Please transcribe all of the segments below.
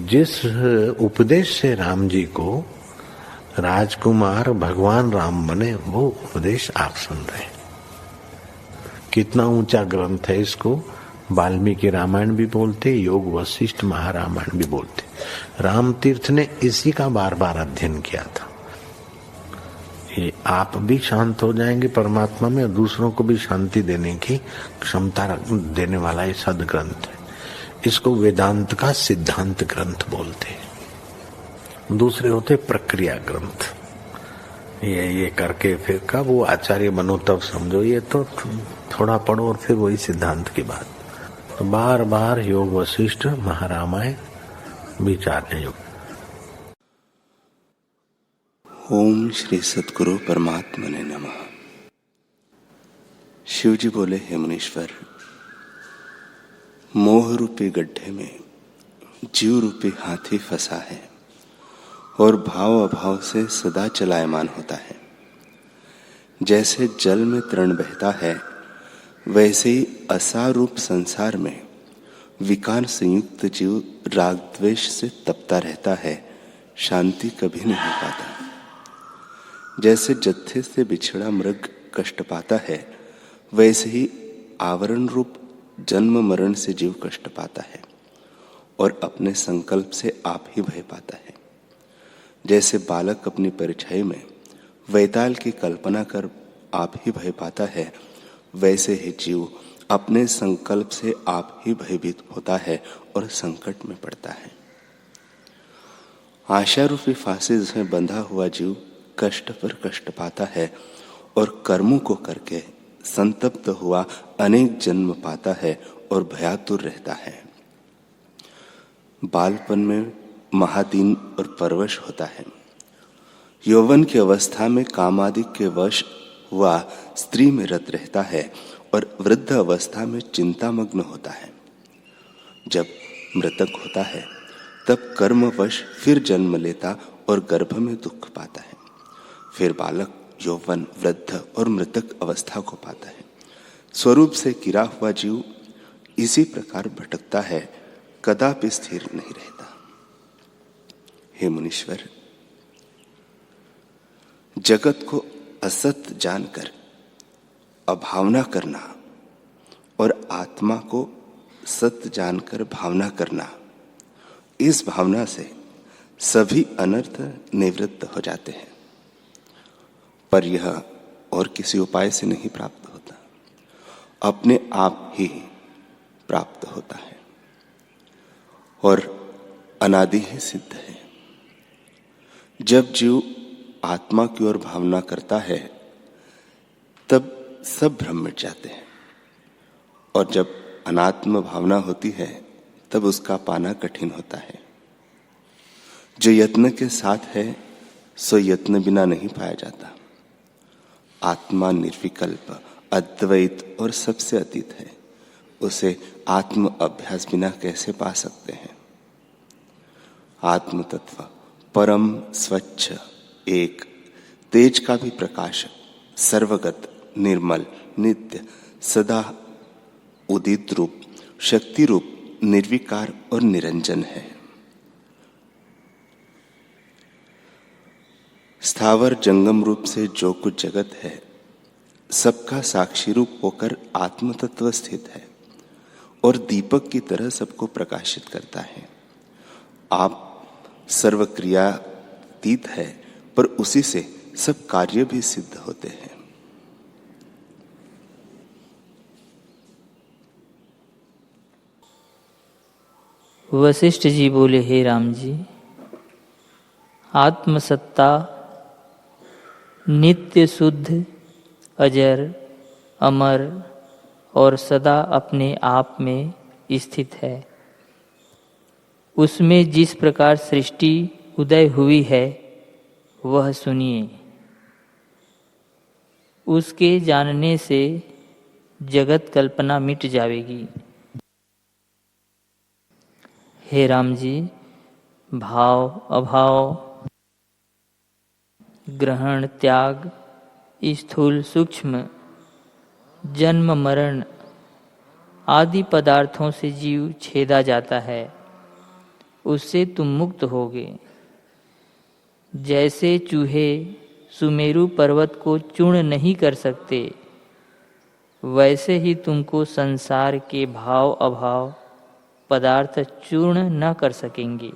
जिस उपदेश से राम जी को राजकुमार भगवान राम बने, वो उपदेश आप सुन रहे हैं। कितना ऊंचा ग्रंथ है। इसको वाल्मीकि रामायण भी बोलते, योग वशिष्ठ महारामायण भी बोलते। राम तीर्थ ने इसी का बार बार अध्ययन किया था। ये आप भी शांत हो जाएंगे परमात्मा में, और दूसरों को भी शांति देने की क्षमता देने वाला ये सदग्रंथ है। इसको वेदांत का सिद्धांत ग्रंथ बोलते हैं। दूसरे होते प्रक्रिया ग्रंथ। ये करके फिर कब वो आचार्य बनो तब समझो, ये तो थोड़ा पढ़ो और फिर वही सिद्धांत की बात। तो बार बार योग वशिष्ठ महारामायण विचारने योग। ओम श्री सद्गुरु परमात्मने नमः। शिव जी बोले, हे मुनीश्वर, मोह रूपी गड्ढे में जीव रूपी हाथी फंसा है और भाव अभाव से सदा चलायमान होता है। जैसे जल में तरण बहता है, वैसे ही असार रूप संसार में विकार संयुक्त जीव राग द्वेष से तपता रहता है, शांति कभी नहीं पाता। जैसे जत्थे से बिछड़ा मृग कष्ट पाता है, वैसे ही आवरण रूप जन्म मरण से जीव कष्ट पाता है और अपने संकल्प से आप ही भय पाता है। जैसे बालक अपनी परछाई में वैताल की कल्पना कर आप ही भय पाता है, वैसे ही जीव अपने संकल्प से आप ही भयभीत होता है और संकट में पड़ता है। आशा रूपी फांसी में बंधा हुआ जीव कष्ट पर कष्ट पाता है और कर्मों को करके संतप्त हुआ अनेक जन्म पाता है और भयातुर रहता है। बालपन में महादीन और परवश होता है। यौवन की अवस्था में कामादि के वश हुआ स्त्री में रत रहता है और वृद्ध अवस्था में चिंतामग्न होता है। जब मृतक होता है तब कर्मवश फिर जन्म लेता और गर्भ में दुख पाता है। फिर बालक, यौवन, वृद्ध और मृतक अवस्था को पाता है। स्वरूप से गिरा हुआ जीव इसी प्रकार भटकता है, कदापि स्थिर नहीं रहता। हे मुनीश्वर, जगत को असत जानकर अभावना करना और आत्मा को सत्य जानकर भावना करना, इस भावना से सभी अनर्थ निवृत्त हो जाते हैं। पर यह और किसी उपाय से नहीं प्राप्त होता, अपने आप ही प्राप्त होता है और अनादि ही सिद्ध है। जब जीव आत्मा की ओर भावना करता है तब सब भ्रम मिट जाते हैं, और जब अनात्म भावना होती है तब उसका पाना कठिन होता है। जो यत्न के साथ है सो यत्न बिना नहीं पाया जाता। आत्मा निर्विकल्प, अद्वैत और सबसे अतीत है। उसे आत्म अभ्यास बिना कैसे पा सकते हैं? आत्म तत्व परम स्वच्छ, एक, तेज का भी प्रकाश, सर्वगत, निर्मल, नित्य, सदा उदित रूप, शक्ति रूप, निर्विकार और निरंजन है। स्थावर जंगम रूप से जो कुछ जगत है, सबका साक्षी रूप होकर आत्म तत्व स्थित है और दीपक की तरह सबको प्रकाशित करता है। आप सर्वक्रियातीत है, पर उसी से सब कार्य भी सिद्ध होते हैं। वशिष्ठ जी बोले, हे राम जी, आत्मसत्ता नित्य शुद्ध, अजर, अमर और सदा अपने आप में स्थित है। उसमें जिस प्रकार सृष्टि उदय हुई है वह सुनिए। उसके जानने से जगत कल्पना मिट जाएगी। हे राम जी, भाव, अभाव, ग्रहण, त्याग, स्थूल, सूक्ष्म, जन्म, मरण आदि पदार्थों से जीव छेदा जाता है उससे तुम मुक्त होगे। जैसे चूहे सुमेरु पर्वत को चूर्ण नहीं कर सकते, वैसे ही तुमको संसार के भाव अभाव पदार्थ चूर्ण न कर सकेंगे।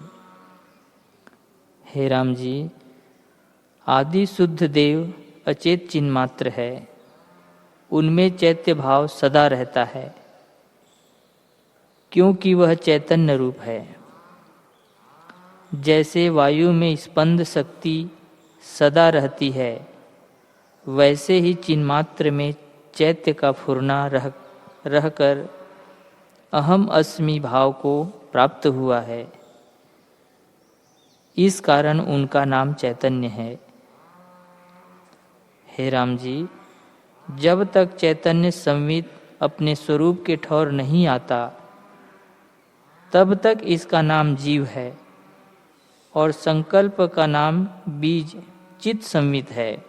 हे राम जी, आदि शुद्ध देव अचेत चिन्ह मात्र है, उनमें चैत्य भाव सदा रहता है, क्योंकि वह चैतन्य रूप है। जैसे वायु में स्पंद शक्ति सदा रहती है, वैसे ही चिन्मात्र में चैत्य का फुरना रहकर अहम अस्मि भाव को प्राप्त हुआ है। इस कारण उनका नाम चैतन्य है। हे राम जी, जब तक चैतन्य संवित अपने स्वरूप के ठौर नहीं आता, तब तक इसका नाम जीव है और संकल्प का नाम बीज चित्त संवित है।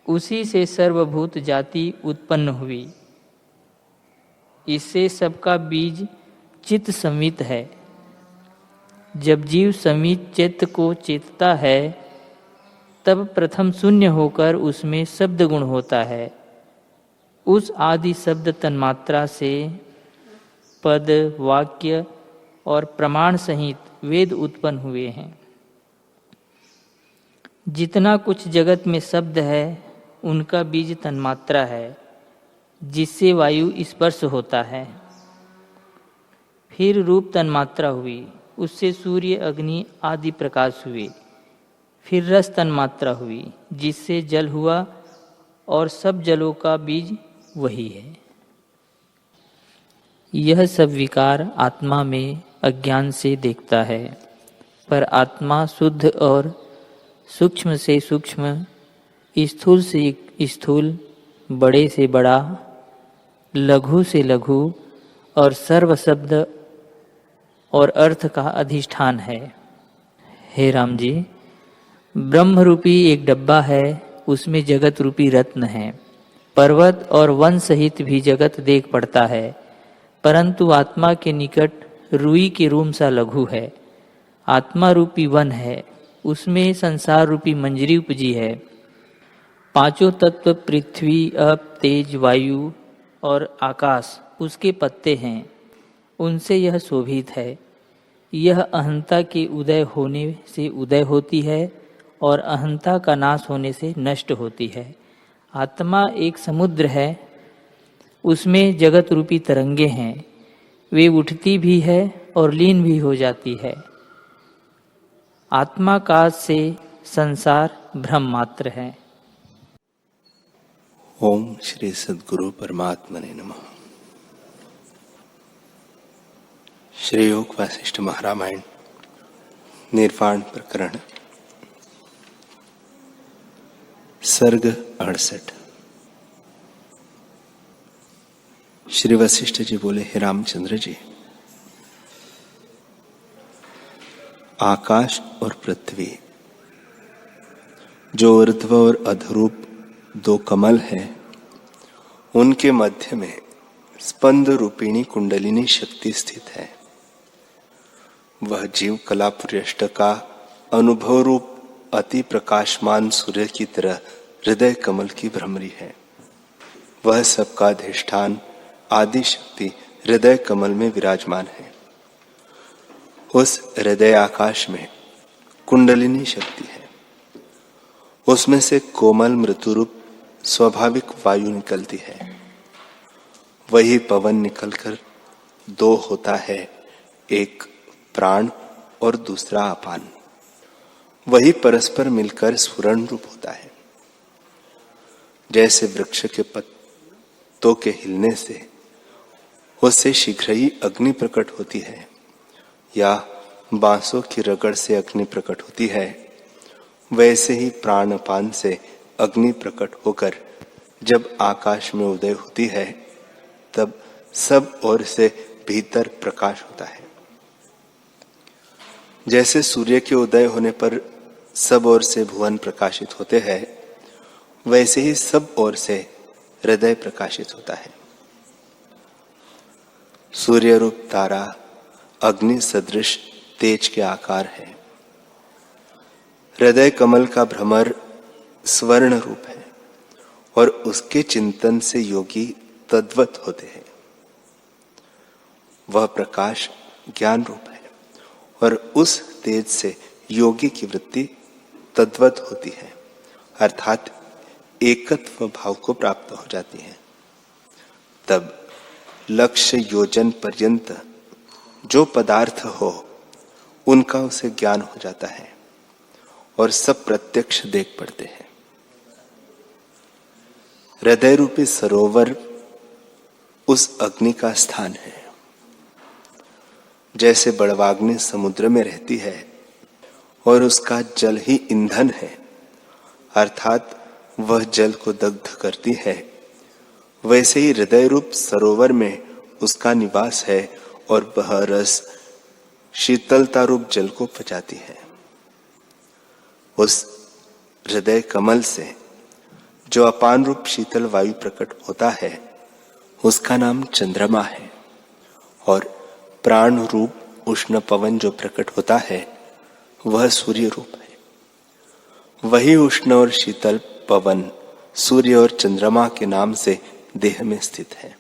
उसी से सर्वभूत जाति उत्पन्न हुई, इससे सबका बीज चित्त संवित है। जब जीव संवित चित्त को चेतता है, तब प्रथम शून्य होकर उसमें शब्द गुण होता है। उस आदि शब्द तन्मात्रा से पद, वाक्य और प्रमाण सहित वेद उत्पन्न हुए हैं। जितना कुछ जगत में शब्द है, उनका बीज तन्मात्रा है, जिससे वायु स्पर्श होता है। फिर रूप तन्मात्रा हुई, उससे सूर्य, अग्नि आदि प्रकाश हुए। फिर रस तन्मात्रा हुई, जिससे जल हुआ, और सब जलों का बीज वही है। यह सब विकार आत्मा में अज्ञान से देखता है, पर आत्मा शुद्ध और सूक्ष्म से सूक्ष्म, स्थूल से स्थूल, बड़े से बड़ा, लघु से लघु और सर्व शब्द और अर्थ का अधिष्ठान है। हे राम जी, ब्रह्म रूपी एक डब्बा है, उसमें जगत रूपी रत्न है। पर्वत और वन सहित भी जगत देख पड़ता है, परंतु आत्मा के निकट रुई के रूम सा लघु है। आत्मा रूपी वन है, उसमें संसार रूपी मंजरी उपजी है। पांचों तत्व पृथ्वी, अप, तेज, वायु और आकाश उसके पत्ते हैं, उनसे यह शोभित है। यह अहंता के उदय होने से उदय होती है और अहंता का नाश होने से नष्ट होती है। आत्मा एक समुद्र है, उसमें जगत रूपी तरंगे हैं, वे उठती भी है और लीन भी हो जाती है। आत्माकाश से संसार भ्रम मात्र है। ओम श्री सद्गुरु परमात्मने नमः। श्री योग वासिष्ठ महारामायण निर्वाण प्रकरण सर्ग 68। श्री वशिष्ठ जी बोले, हे रामचंद्र जी, आकाश और पृथ्वी जो ऊर्ध्व और अधरूप दो कमल हैं, उनके मध्य में स्पंद रूपिणी कुंडलिनी शक्ति स्थित है। वह जीव कलापुर्यष्ट का अनुभव रूप अति प्रकाशमान सूर्य की तरह हृदय कमल की भ्रमरी है। वह सबका अधिष्ठान आदि शक्ति हृदय कमल में विराजमान है। उस हृदय आकाश में कुंडलिनी शक्ति है, उसमें से कोमल मृत्युरूप स्वाभाविक वायु निकलती है। वही पवन निकलकर दो होता है, एक प्राण और दूसरा अपान। वही परस्पर मिलकर स्फुरण रूप होता है। जैसे वृक्ष के पत्तों के हिलने से उससे शीघ्र ही अग्नि प्रकट होती है, या बांसों की रगड़ से अग्नि प्रकट होती है, वैसे ही प्राण अपान से अग्नि प्रकट होकर जब आकाश में उदय होती है, तब सब ओर से भीतर प्रकाश होता है। जैसे सूर्य के उदय होने पर सब ओर से भुवन प्रकाशित होते हैं, वैसे ही सब ओर से हृदय प्रकाशित होता है। सूर्य रूप तारा अग्नि सदृश तेज के आकार है। हृदय कमल का भ्रमर स्वर्ण रूप है और उसके चिंतन से योगी तद्वत होते हैं। वह प्रकाश ज्ञान रूप है और उस तेज से योगी की वृत्ति तद्वत होती है, अर्थात एकत्व भाव को प्राप्त हो जाती है। तब लक्ष्य योजन पर्यंत जो पदार्थ हो उनका उसे ज्ञान हो जाता है और सब प्रत्यक्ष देख पड़ते हैं। हृदय रूपी सरोवर उस अग्नि का स्थान है। जैसे बड़वाग्नि समुद्र में रहती है और उसका जल ही ईंधन है, अर्थात वह जल को दग्ध करती है, वैसे ही हृदय रूप सरोवर में उसका निवास है और वह रस शीतलता रूप जल को पचाती है। उस हृदय कमल से जो अपान रूप शीतल वायु प्रकट होता है उसका नाम चंद्रमा है, और प्राण रूप उष्ण पवन जो प्रकट होता है वह सूर्य रूप है। वही उष्ण और शीतल पवन सूर्य और चंद्रमा के नाम से देह में स्थित है।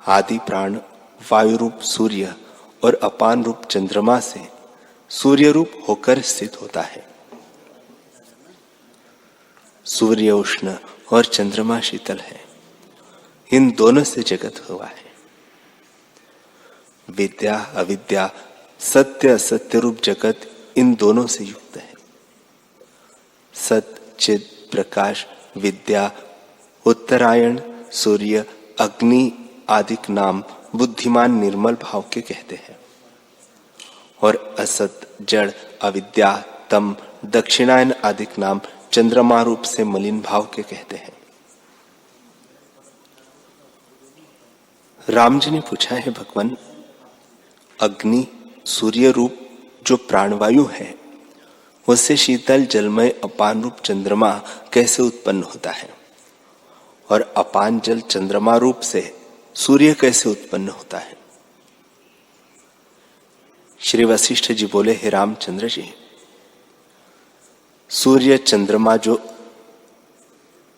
आदि प्राण वायु रूप सूर्य और अपान रूप चंद्रमा से सूर्य रूप होकर स्थित होता है। सूर्य उष्ण और चंद्रमा शीतल है, इन दोनों से जगत हुआ है। विद्या अविद्या सत्य असत्य रूप जगत इन दोनों से युक्त है। सत चित प्रकाश विद्या उत्तरायण सूर्य अग्नि आदिक नाम बुद्धिमान निर्मल भाव के कहते हैं, और असत जड़ अविद्या तम दक्षिणायन आदिक नाम चंद्रमा रूप से मलिन भाव के कहते हैं। राम जी ने पूछा है, भगवान अग्नि सूर्य रूप जो प्राणवायु है उससे शीतल जलमय अपान रूप चंद्रमा कैसे उत्पन्न होता है, और अपान जल चंद्रमा रूप से सूर्य कैसे उत्पन्न होता है। श्री वशिष्ठ जी बोले, हे रामचंद्र जी, सूर्य चंद्रमा जो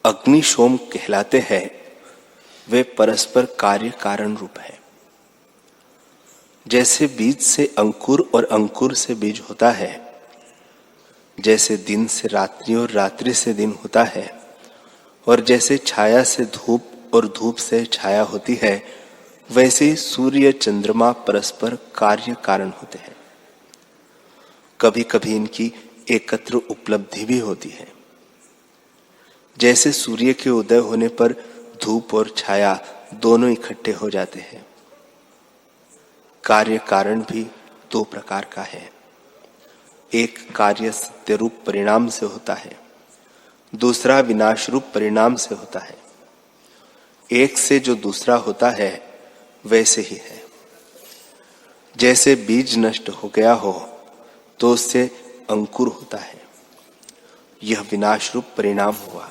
अग्नि सोम कहलाते हैं वे परस्पर कार्य कारण रूप है। जैसे बीज से अंकुर और अंकुर से बीज होता है, जैसे दिन से रात्रि और रात्रि से दिन होता है, और जैसे छाया से धूप और धूप से छाया होती है, वैसे ही सूर्य चंद्रमा परस्पर कार्य कारण होते हैं। कभी कभी इनकी एकत्र उपलब्धि भी होती है। जैसे सूर्य के उदय होने पर धूप और छाया दोनों इकट्ठे हो जाते हैं। कार्य कारण भी दो प्रकार का है। एक कार्य सत्य रूप परिणाम से होता है, दूसरा विनाश रूप परिणाम से होता है। एक से जो दूसरा होता है वैसे ही है। जैसे बीज नष्ट हो गया हो तो उससे अंकुर होता है, यह विनाश रूप परिणाम हुआ।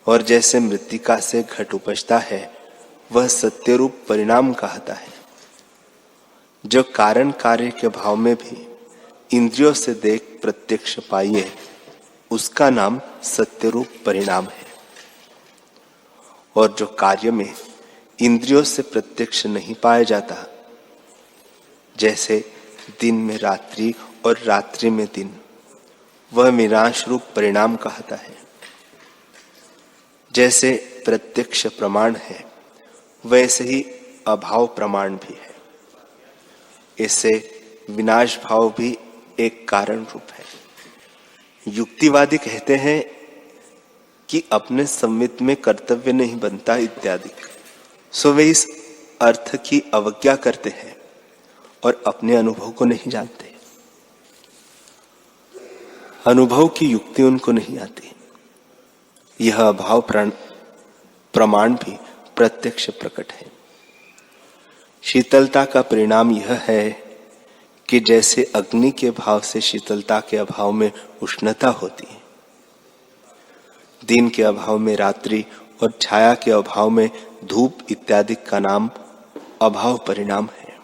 और जैसे मृत्तिका से घट उपजता है वह सत्य रूप परिणाम कहता है। जो कारण कार्य के भाव में भी इंद्रियों से देख प्रत्यक्ष पाइए उसका नाम सत्य रूप परिणाम है। और जो कार्य में इंद्रियों से प्रत्यक्ष नहीं पाया जाता, जैसे दिन में रात्रि और रात्रि में दिन, वह विनाश रूप परिणाम कहता है। जैसे प्रत्यक्ष प्रमाण है वैसे ही अभाव प्रमाण भी है। इससे विनाश भाव भी एक कारण रूप है। युक्तिवादी कहते हैं कि अपने संवित में कर्तव्य नहीं बनता इत्यादि, सो वे इस अर्थ की अवज्ञा करते हैं और अपने अनुभव को नहीं जानते। अनुभव की युक्ति उनको नहीं आती। यह अभाव प्रमाण भी प्रत्यक्ष प्रकट है। शीतलता का परिणाम यह है कि जैसे अग्नि के भाव से शीतलता के अभाव में उष्णता होती है, दिन के अभाव में रात्रि और छाया के अभाव में धूप इत्यादि का नाम अभाव परिणाम है।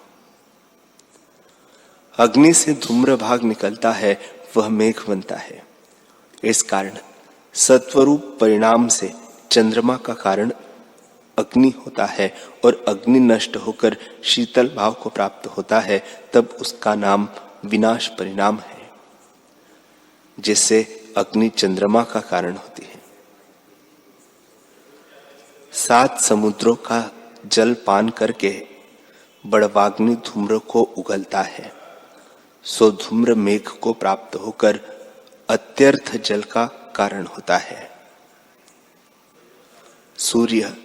अग्नि से धूम्र भाग निकलता है, वह मेघ बनता है। इस कारण सत्वरूप परिणाम से चंद्रमा का कारण अग्नि होता है और अग्नि नष्ट होकर शीतल भाव को प्राप्त होता है, तब उसका नाम विनाश परिणाम है, जिससे अग्नि चंद्रमा का कारण होती है। 7 समुद्रों का जल पान करके बड़वाग्नि धूम्र को उगलता है, सो धूम्र मेघ को प्राप्त होकर अत्यर्थ जल का कारण होता है। सूर्य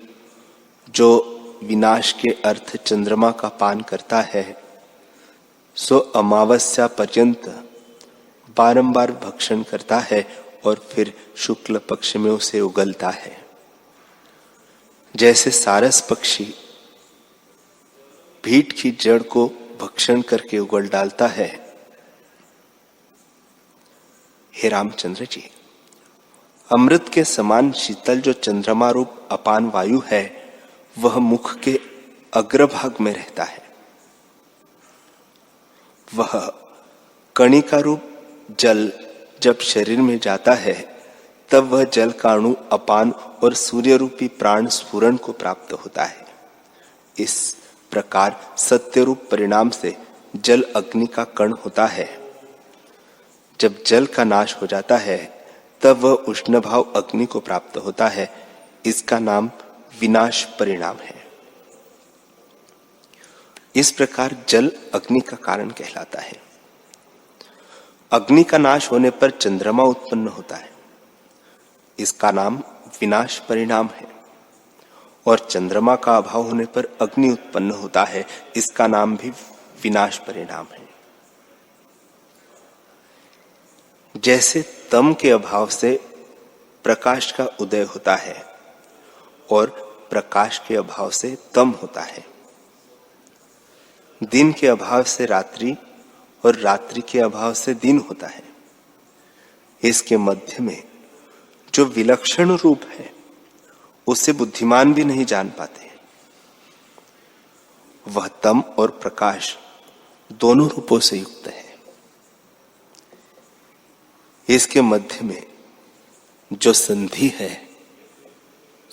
जो विनाश के अर्थ चंद्रमा का पान करता है, सो अमावस्या पर्यंत बारंबार भक्षण करता है और फिर शुक्ल पक्ष में उसे उगलता है। जैसे सारस पक्षी भीट की जड़ को भक्षण करके उगल डालता है। हे रामचंद्र जी, अमृत के समान शीतल जो चंद्रमा रूप अपान वायु है, वह मुख के अग्रभाग में रहता है। वह कणिका रूप जल जब शरीर में जाता है, तब वह जल का अणु अपान और सूर्य रूपी प्राण स्फुरण को प्राप्त होता है। इस प्रकार सत्य रूप परिणाम से जल अग्नि का कण होता है। जब जल का नाश हो जाता है, तब वह उष्ण भाव अग्नि को प्राप्त होता है। इसका नाम विनाश परिणाम है। इस प्रकार जल अग्नि का कारण कहलाता है। अग्नि का नाश होने पर चंद्रमा उत्पन्न होता है, इसका नाम विनाश परिणाम है। और चंद्रमा का अभाव होने पर अग्नि उत्पन्न होता है, इसका नाम भी विनाश परिणाम है। जैसे तम के अभाव से प्रकाश का उदय होता है और प्रकाश के अभाव से तम होता है, दिन के अभाव से रात्रि और रात्रि के अभाव से दिन होता है, इसके मध्य में जो विलक्षण रूप है उसे बुद्धिमान भी नहीं जान पाते। वह तम और प्रकाश दोनों रूपों से युक्त है। इसके मध्य में जो संधि है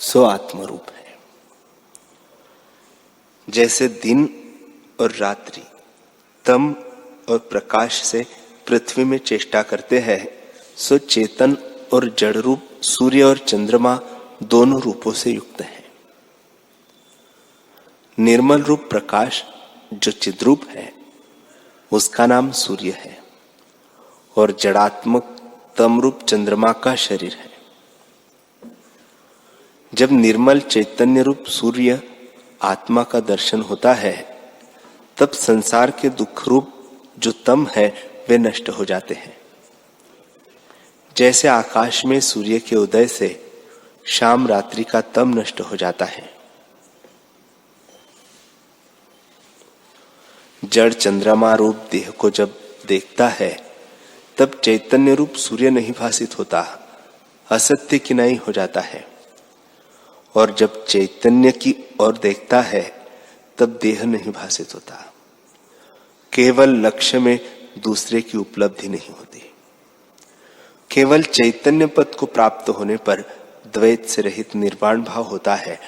सो आत्मरूप है। जैसे दिन और रात्रि तम और प्रकाश से पृथ्वी में चेष्टा करते हैं, सो चेतन और जड़ रूप सूर्य और चंद्रमा दोनों रूपों से युक्त है। निर्मल रूप प्रकाश जो चिद्रूप है, उसका नाम सूर्य है और जड़ात्मक तम रूप चंद्रमा का शरीर है। जब निर्मल चैतन्य रूप सूर्य आत्मा का दर्शन होता है, तब संसार के दुख रूप जो तम है वे नष्ट हो जाते हैं। जैसे आकाश में सूर्य के उदय से शाम रात्रि का तम नष्ट हो जाता है। जड़ चंद्रमा रूप देह को जब देखता है, तब चैतन्य रूप सूर्य नहीं भासित होता, असत्य किनाई हो जाता है। और जब चैतन्य की ओर देखता है, तब देह नहीं भासित होता। केवल लक्ष्य में दूसरे की उपलब्धि नहीं होती। केवल चैतन्य पद को प्राप्त होने पर द्वैत से रहित निर्वाण भाव होता है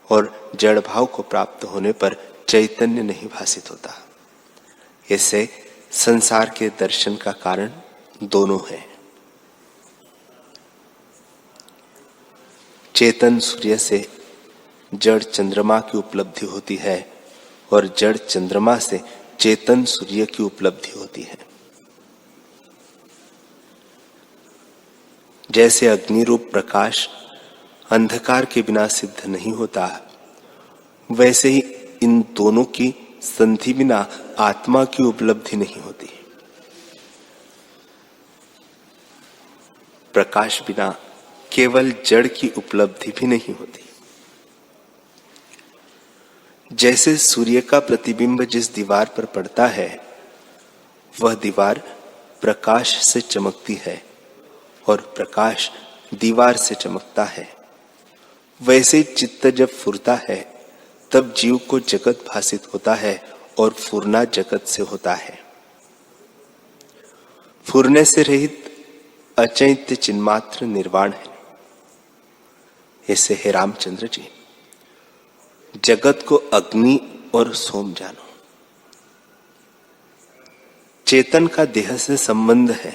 और जड़ भाव को प्राप्त होने पर चैतन्य नहीं भासित होता। इससे संसार के दर्शन का कारण दोनों है। चेतन सूर्य से जड़ चंद्रमा की उपलब्धि होती है और जड़ चंद्रमा से चेतन सूर्य की उपलब्धि होती है। जैसे अग्नि रूप प्रकाश अंधकार के बिना सिद्ध नहीं होता, वैसे ही इन दोनों की संधि बिना आत्मा की उपलब्धि नहीं होती। प्रकाश बिना केवल जड़ की उपलब्धि भी नहीं होती। जैसे सूर्य का प्रतिबिंब जिस दीवार पर पड़ता है, वह दीवार प्रकाश से चमकती है और प्रकाश दीवार से चमकता है, वैसे चित्त जब फुरता है तब जीव को जगत भासित होता है और फुरना जगत से होता है। फुरने से रहित अचैत्य चिन्मात्र निर्वाण है। ऐसे हे रामचंद्र जी, जगत को अग्नि और सोम जानो। चेतन का देह से संबंध है,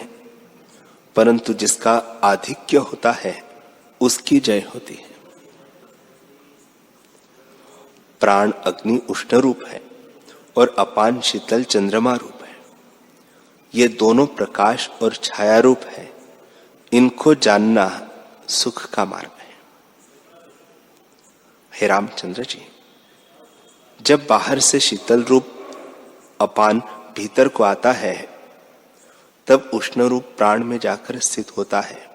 परंतु जिसका आधिक्य होता है उसकी जय होती है। प्राण अग्नि उष्ण रूप है और अपान शीतल चंद्रमा रूप है। ये दोनों प्रकाश और छाया रूप है। इनको जानना सुख का मार्ग है। हे रामचंद्र जी, जब बाहर से शीतल रूप अपान भीतर को आता है, तब उष्ण रूप प्राण में जाकर स्थित होता है,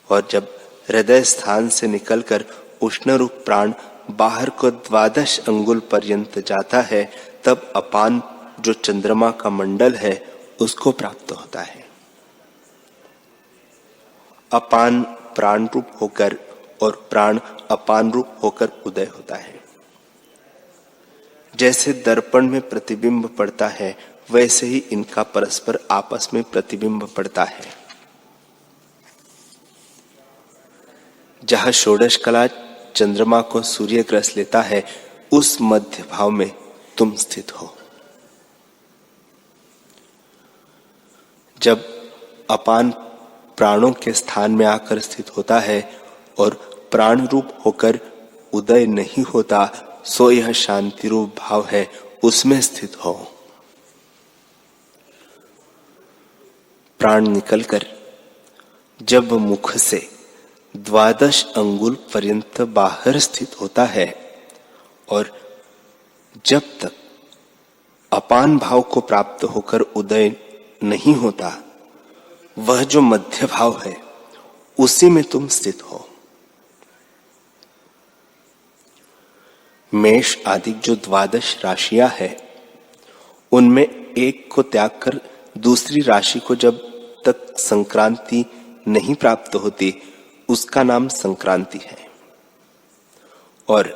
और जब हृदय स्थान से निकलकर उष्ण रूप प्राण बाहर को 12 अंगुल पर्यंत जाता है, तब अपान जो चंद्रमा का मंडल है उसको प्राप्त होता है। अपान प्राण रूप होकर और प्राण अपान रूप होकर उदय होता है। जैसे दर्पण में प्रतिबिंब पड़ता है, वैसे ही इनका परस्पर आपस में प्रतिबिंब पड़ता है। जहां षोडश कला चंद्रमा को सूर्य ग्रस लेता है, उस मध्य भाव में तुम स्थित हो। जब अपान प्राणों के स्थान में आकर स्थित होता है और प्राण रूप होकर उदय नहीं होता, सो यह शांति रूप भाव है, उसमें स्थित हो। प्राण निकलकर जब मुख से 12 अंगुल पर्यंत बाहर स्थित होता है, और जब तक अपान भाव को प्राप्त होकर उदय नहीं होता, वह जो मध्य भाव है उसी में तुम स्थित हो। मेष आदि जो 12 राशियां है, उनमें एक को त्याग कर दूसरी राशि को जब तक संक्रांति नहीं प्राप्त होती, उसका नाम संक्रांति है। और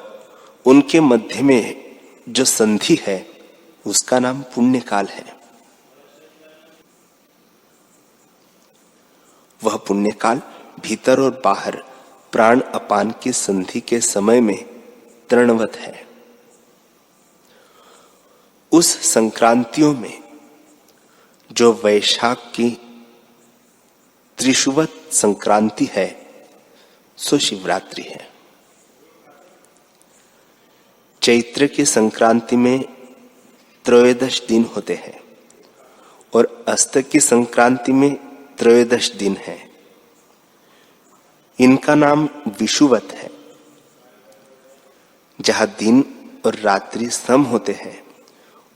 उनके मध्य में जो संधि है, उसका नाम पुण्यकाल है। वह पुण्यकाल भीतर और बाहर प्राण अपान की संधि के समय में तृणवत है। उस संक्रांतियों में जो वैशाख की त्रिशुवत संक्रांति है, सो शिवरात्रि है। चैत्र की संक्रांति में 13 दिन होते हैं और अस्त की संक्रांति में 13 दिन है। इनका नाम विषुवत है। जहां दिन और रात्रि सम होते हैं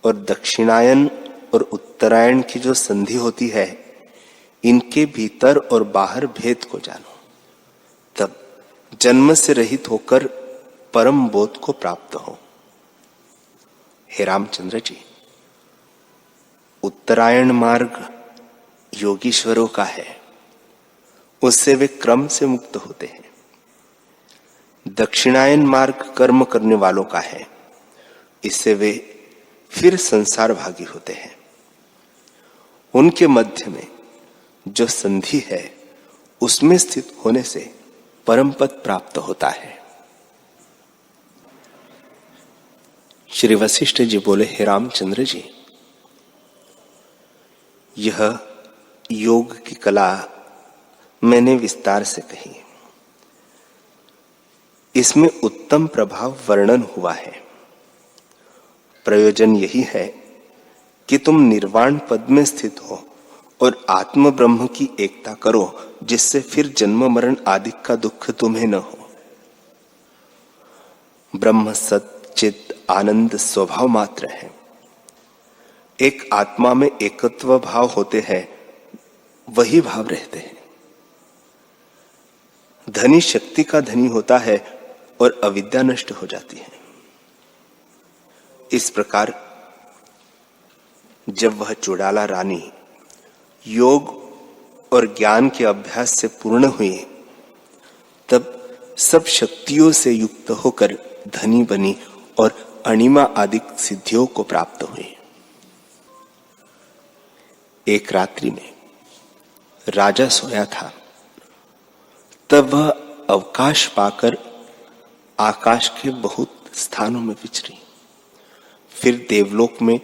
और दक्षिणायन और उत्तरायण की जो संधि होती है, इनके भीतर और बाहर भेद को जानो, तब जन्म से रहित होकर परम बोध को प्राप्त हो। हे रामचंद्र जी, उत्तरायण मार्ग योगीश्वरों का है, उससे वे क्रम से मुक्त होते हैं। दक्षिणायन मार्ग कर्म करने वालों का है, इससे वे फिर संसार भागी होते हैं। उनके मध्य में जो संधि है, उसमें स्थित होने से परम पद प्राप्त होता है। श्री वशिष्ठ जी बोले, हे रामचंद्र जी, यह योग की कला मैंने विस्तार से कही। इसमें उत्तम प्रभाव वर्णन हुआ है। प्रयोजन यही है कि तुम निर्वाण पद में स्थित हो और आत्म ब्रह्म की एकता करो, जिससे फिर जन्म मरण आदि का दुख तुम्हें न हो। ब्रह्म सत चित आनंद स्वभाव मात्र है। एक आत्मा में एकत्व भाव होते हैं, वही भाव रहते हैं। धनी शक्ति का धनी होता है और अविद्या नष्ट हो जाती है। इस प्रकार जब वह चुड़ाला रानी योग और ज्ञान के अभ्यास से पूर्ण हुई, तब सब शक्तियों से युक्त होकर धनी बनी और अणिमा आदि सिद्धियों को प्राप्त हुई। एक रात्रि में राजा सोया था। तब वह अवकाश पाकर आकाश के बहुत स्थानों में विचरी। फिर देवलोक में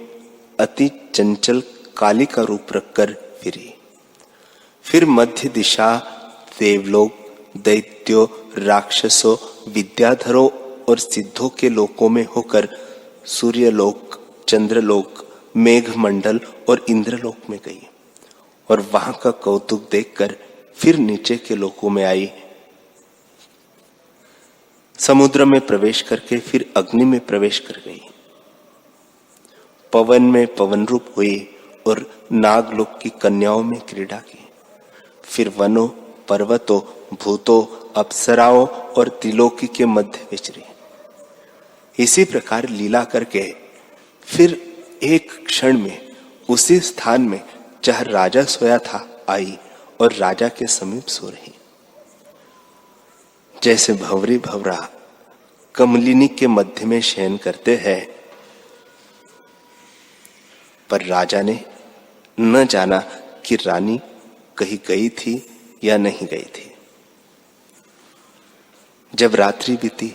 अति चंचल काली का रूप रखकर फिरी। फिर मध्य दिशा देवलोक, दैत्यों, राक्षसों, विद्याधरों और सिद्धों के लोकों में होकर सूर्यलोक, चंद्रलोक, मेघमंडल और इंद्रलोक में गई और वहां का कौतुक देखकर फिर नीचे के लोकों में आई। समुद्र में प्रवेश करके फिर अग्नि में प्रवेश कर गई। पवन में पवन रूप हुई और नागलोक की कन्याओं में क्रीड़ा की। फिर वनों, पर्वतों, भूतों, अप्सराओं और त्रिलोकी के मध्य विचरी। इसी प्रकार लीला करके फिर एक क्षण में उसी स्थान में जहां राजा सोया था आई और राजा के समीप सो रही। जैसे भंवरी भंवरा कमलिनी के मध्य में शयन करते हैं, पर राजा ने न जाना कि रानी कहीं गई थी या नहीं गई थी। जब रात्रि बीती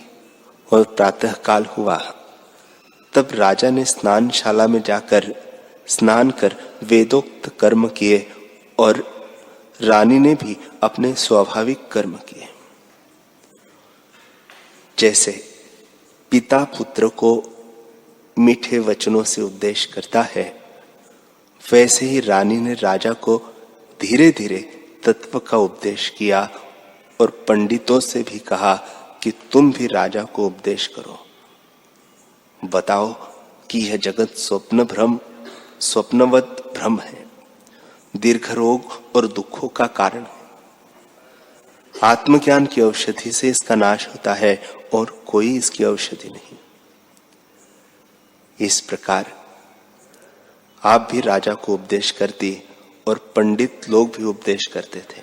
और प्रातः काल हुआ, तब राजा ने स्नानशाला में जाकर स्नान कर वेदोक्त कर्म किए और रानी ने भी अपने स्वाभाविक कर्म किए। जैसे पिता पुत्र को मीठे वचनों से उपदेश करता है, वैसे ही रानी ने राजा को धीरे धीरे तत्व का उपदेश किया और पंडितों से भी कहा कि तुम भी राजा को उपदेश करो। बताओ कि यह जगत स्वप्नवत भ्रम है, दीर्घ रोग और दुखों का कारण है। आत्मज्ञान की औषधि से इसका नाश होता है और कोई इसकी औषधि नहीं। इस प्रकार आप भी राजा को उपदेश करती और पंडित लोग भी उपदेश करते थे,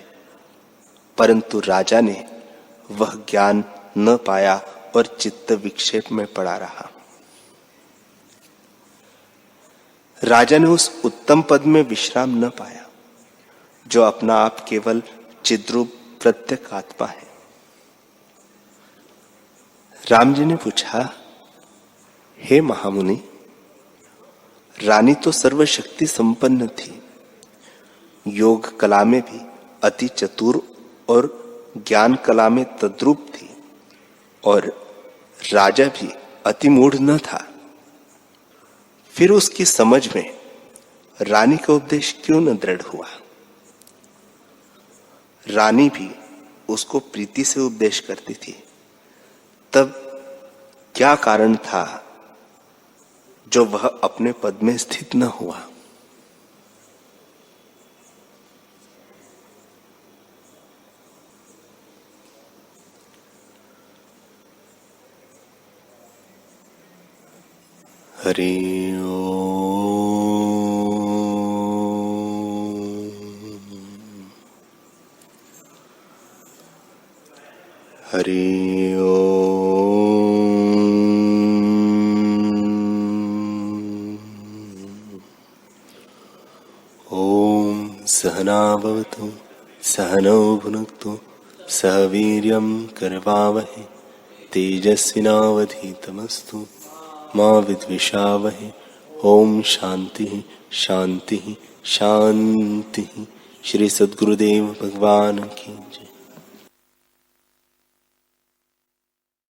परंतु राजा ने वह ज्ञान न पाया और चित्त विक्षेप में पड़ा रहा। राजा ने उस उत्तम पद में विश्राम न पाया जो अपना आप केवल चिद्रूप प्रत्यक आत्मा है। राम जी ने पूछा, हे महामुनि, रानी तो सर्वशक्ति संपन्न थी, योग कला में भी अति चतुर और ज्ञान कला में तद्रूप थी, और राजा भी अति मूढ़ न था। फिर उसकी समझ में रानी का उपदेश क्यों न दृढ़ हुआ? रानी भी उसको प्रीति से उपदेश करती थी, तब क्या कारण था जो वह अपने पद में स्थित न हुआ? हरि ओम। हरि ओम। ओम सहना भवतु सहनौ भुनक्तु सह वीर्यं करवावहै तेजस्विनावधीतमस्तु मा विद्विषावहै। ओम शांति शांति शांति। श्री सद्गुरुदेव भगवान की जय।